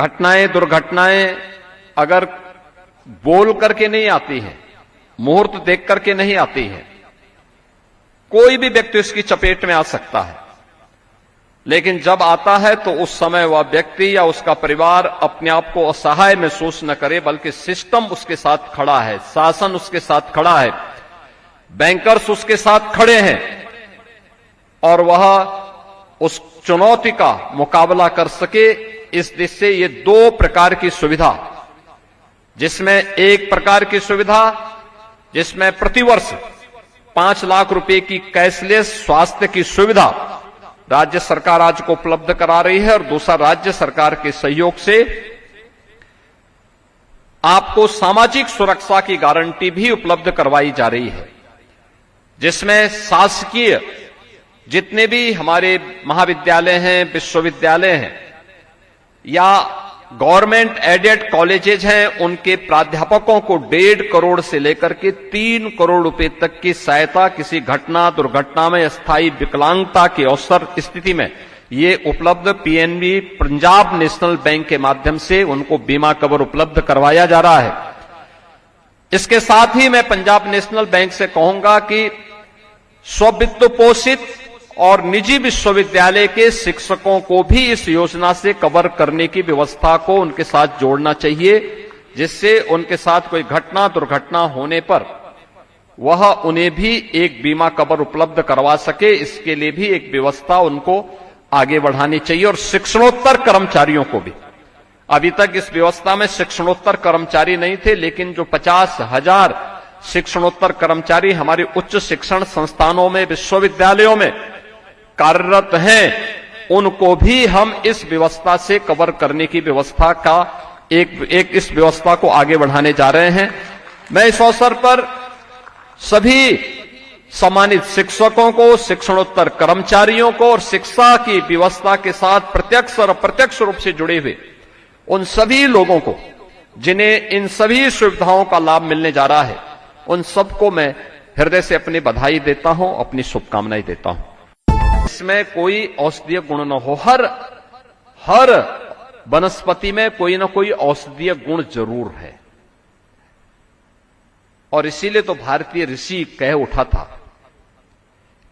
घटनाएं, दुर्घटनाएं अगर बोल करके नहीं आती हैं, मुहूर्त देख करके नहीं आती है, कोई भी व्यक्ति उसकी चपेट में आ सकता है। लेकिन जब आता है तो उस समय वह व्यक्ति या उसका परिवार अपने आप को असहाय महसूस न करे, बल्कि सिस्टम उसके साथ खड़ा है, शासन उसके साथ खड़ा है, बैंकर्स उसके साथ खड़े हैं और वह उस चुनौती का मुकाबला कर सके। इस दिशा से ये दो प्रकार की सुविधा, जिसमें एक प्रकार की सुविधा जिसमें प्रतिवर्ष 5 लाख रुपए की कैशलेस स्वास्थ्य की सुविधा राज्य सरकार आज को उपलब्ध करा रही है, और दूसरा राज्य सरकार के सहयोग से आपको सामाजिक सुरक्षा की गारंटी भी उपलब्ध करवाई जा रही है, जिसमें शासकीय जितने भी हमारे महाविद्यालय हैं, विश्वविद्यालय हैं या गवर्नमेंट एडेड कॉलेजेज हैं, उनके प्राध्यापकों को 1.5 करोड़ से लेकर के 3 करोड़ रुपए तक की सहायता किसी घटना, दुर्घटना में स्थायी विकलांगता की अवसर स्थिति में ये उपलब्ध पीएनबी पंजाब नेशनल बैंक के माध्यम से उनको बीमा कवर उपलब्ध करवाया जा रहा है। इसके साथ ही मैं पंजाब नेशनल बैंक से कहूंगा कि स्ववित्त पोषित और निजी विश्वविद्यालय के शिक्षकों को भी इस योजना से कवर करने की व्यवस्था को उनके साथ जोड़ना चाहिए, जिससे उनके साथ कोई घटना, दुर्घटना होने पर वह उन्हें भी एक बीमा कवर उपलब्ध करवा सके। इसके लिए भी एक व्यवस्था उनको आगे बढ़ानी चाहिए। और शिक्षणोत्तर कर्मचारियों को भी, अभी तक इस व्यवस्था में शिक्षणोत्तर कर्मचारी नहीं थे, लेकिन जो 50,000 शिक्षणोत्तर कर्मचारी हमारे उच्च शिक्षण संस्थानों में, विश्वविद्यालयों में कार्यरत हैं, उनको भी हम इस व्यवस्था से कवर करने की व्यवस्था का एक इस व्यवस्था को आगे बढ़ाने जा रहे हैं। मैं इस अवसर पर सभी सम्मानित शिक्षकों को, शिक्षणोत्तर कर्मचारियों को और शिक्षा की व्यवस्था के साथ प्रत्यक्ष और अप्रत्यक्ष रूप से जुड़े हुए उन सभी लोगों को जिन्हें इन सभी सुविधाओं का लाभ मिलने जा रहा है, उन सबको मैं हृदय से अपनी बधाई देता हूं, अपनी शुभकामनाएं देता हूं। इसमें कोई औषधीय गुण न हो, हर वनस्पति में कोई ना कोई औषधीय गुण जरूर है, और इसीलिए तो भारतीय ऋषि कह उठा था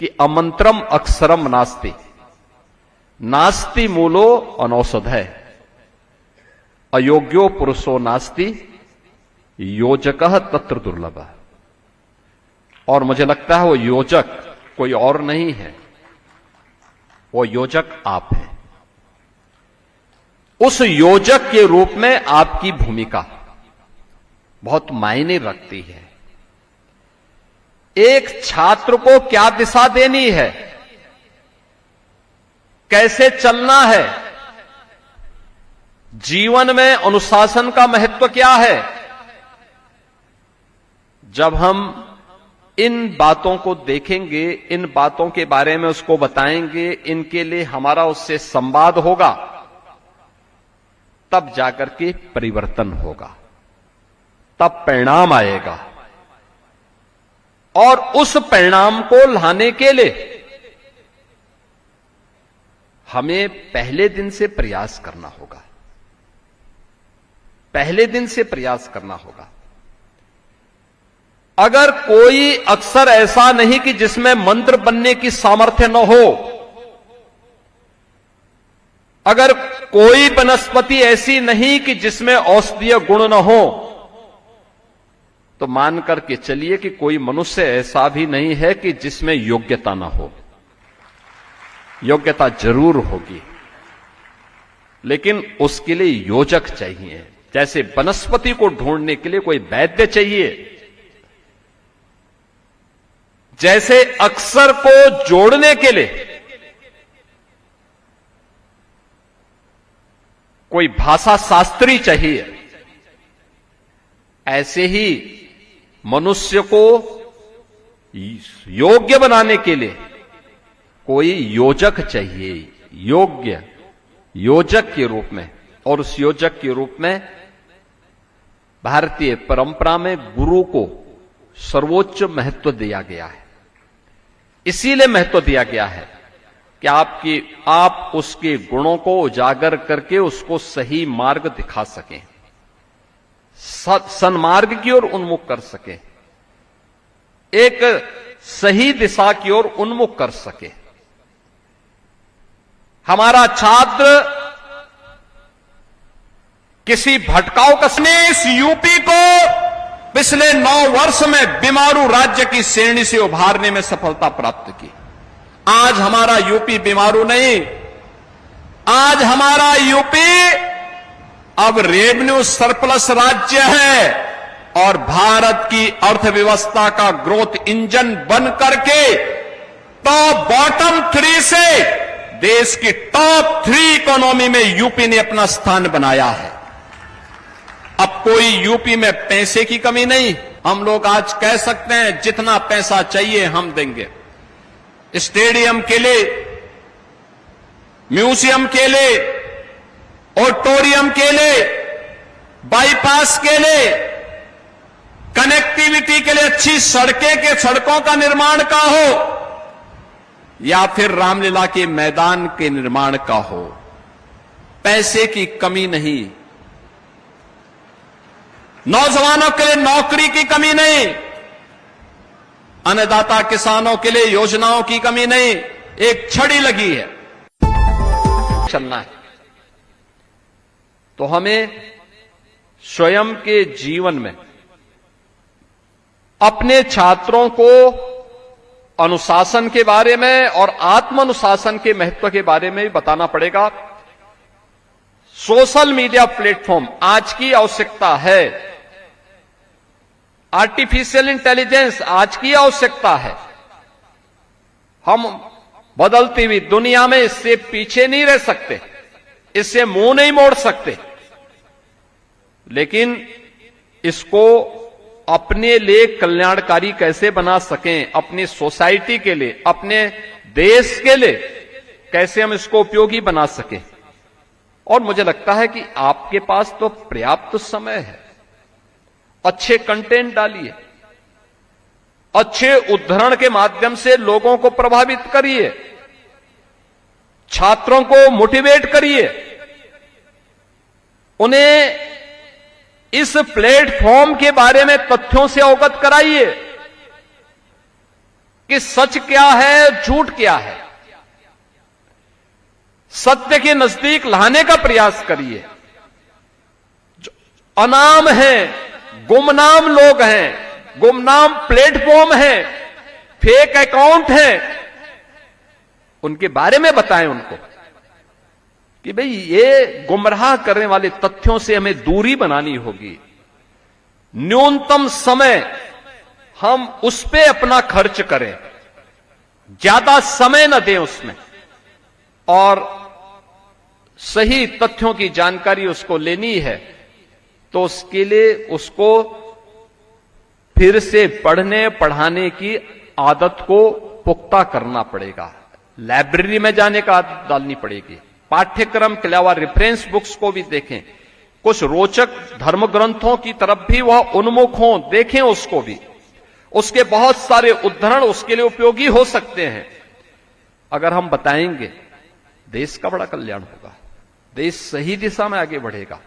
कि अमंत्रम अक्षरम नास्ति, नास्ति मूलो अनौषधय, अयोग्यो पुरुषो नास्ति, योजकः तत्र दुर्लभ। और मुझे लगता है वो योजक कोई और नहीं है, वो योजक आप हैं। उस योजक के रूप में आपकी भूमिका बहुत मायने रखती है। एक छात्र को क्या दिशा देनी है, कैसे चलना है, जीवन में अनुशासन का महत्व क्या है, जब हम इन बातों को देखेंगे, इन बातों के बारे में उसको बताएंगे, इनके लिए हमारा उससे संवाद होगा, तब जाकर के परिवर्तन होगा, तब परिणाम आएगा। और उस परिणाम को लाने के लिए हमें पहले दिन से प्रयास करना होगा, पहले दिन से प्रयास करना होगा। अगर कोई अक्षर ऐसा नहीं कि जिसमें मंत्र बनने की सामर्थ्य न हो, अगर कोई वनस्पति ऐसी नहीं कि जिसमें औषधीय गुण न हो, तो मान करके चलिए कि कोई मनुष्य ऐसा भी नहीं है कि जिसमें योग्यता न हो। योग्यता जरूर होगी, लेकिन उसके लिए योजक चाहिए। जैसे वनस्पति को ढूंढने के लिए कोई वैद्य चाहिए, जैसे अक्षर को जोड़ने के लिए कोई भाषा शास्त्री चाहिए, ऐसे ही मनुष्य को योग्य बनाने के लिए कोई योजक चाहिए, योग्य योजक के रूप में। और उस योजक के रूप में भारतीय परंपरा में गुरु को सर्वोच्च महत्व दिया गया है। इसीलिए महत्व दिया गया है कि आप उसके गुणों को उजागर करके उसको सही मार्ग दिखा सकें, सन्मार्ग की ओर उन्मुख कर सकें, एक सही दिशा की ओर उन्मुख कर सके। हमारा छात्र किसी भटकाऊ कसने इस यूपी को पिछले 9 वर्ष में बीमारू राज्य की श्रेणी से उभारने में सफलता प्राप्त की। आज हमारा यूपी बीमारू नहीं, आज हमारा यूपी अब रेवेन्यू सरप्लस राज्य है और भारत की अर्थव्यवस्था का ग्रोथ इंजन बन करके टॉप बॉटम 3 से देश की टॉप 3 इकोनॉमी में यूपी ने अपना स्थान बनाया है। अब कोई यूपी में पैसे की कमी नहीं। हम लोग आज कह सकते हैं जितना पैसा चाहिए हम देंगे, स्टेडियम के लिए, म्यूजियम के लिए, ऑडिटोरियम के लिए, बाईपास के लिए, कनेक्टिविटी के लिए, अच्छी सड़कों का निर्माण का हो या फिर रामलीला के मैदान के निर्माण का हो, पैसे की कमी नहीं। नौजवानों के लिए नौकरी की कमी नहीं, अन्नदाता किसानों के लिए योजनाओं की कमी नहीं। एक छड़ी लगी है, चलना है। तो हमें स्वयं के जीवन में अपने छात्रों को अनुशासन के बारे में और आत्म अनुशासन के महत्व के बारे में भी बताना पड़ेगा। सोशल मीडिया प्लेटफॉर्म आज की आवश्यकता है, आर्टिफिशियल इंटेलिजेंस आज की आवश्यकता है। हम बदलती हुई दुनिया में इससे पीछे नहीं रह सकते, इससे मुंह नहीं मोड़ सकते, लेकिन इसको अपने लिए कल्याणकारी कैसे बना सकें, अपनी सोसाइटी के लिए, अपने देश के लिए कैसे हम इसको उपयोगी बना सकें। और मुझे लगता है कि आपके पास तो पर्याप्त समय है। अच्छे कंटेंट डालिए, अच्छे उद्धरण के माध्यम से लोगों को प्रभावित करिए, छात्रों को मोटिवेट करिए, उन्हें इस प्लेटफॉर्म के बारे में तथ्यों से अवगत कराइए कि सच क्या है, झूठ क्या है। सत्य के नजदीक लाने का प्रयास करिए। जो अनाम हैं, गुमनाम लोग हैं, गुमनाम प्लेटफॉर्म हैं, फेक अकाउंट हैं, उनके बारे में बताएं उनको कि भाई ये गुमराह करने वाले तथ्यों से हमें दूरी बनानी होगी। न्यूनतम समय हम उस पे अपना खर्च करें, ज्यादा समय न दें उसमें, और सही तथ्यों की जानकारी उसको लेनी है तो उसके लिए उसको फिर से पढ़ने पढ़ाने की आदत को पुख्ता करना पड़ेगा। लाइब्रेरी में जाने का आदत डालनी पड़ेगी। पाठ्यक्रम के अलावा रेफरेंस बुक्स को भी देखें, कुछ रोचक धर्म ग्रंथों की तरफ भी वह उन्मुख हों, देखें उसको भी। उसके बहुत सारे उद्धरण उसके लिए उपयोगी हो सकते हैं। अगर हम बताएंगे, देश का बड़ा कल्याण होगा, देश सही दिशा में आगे बढ़ेगा।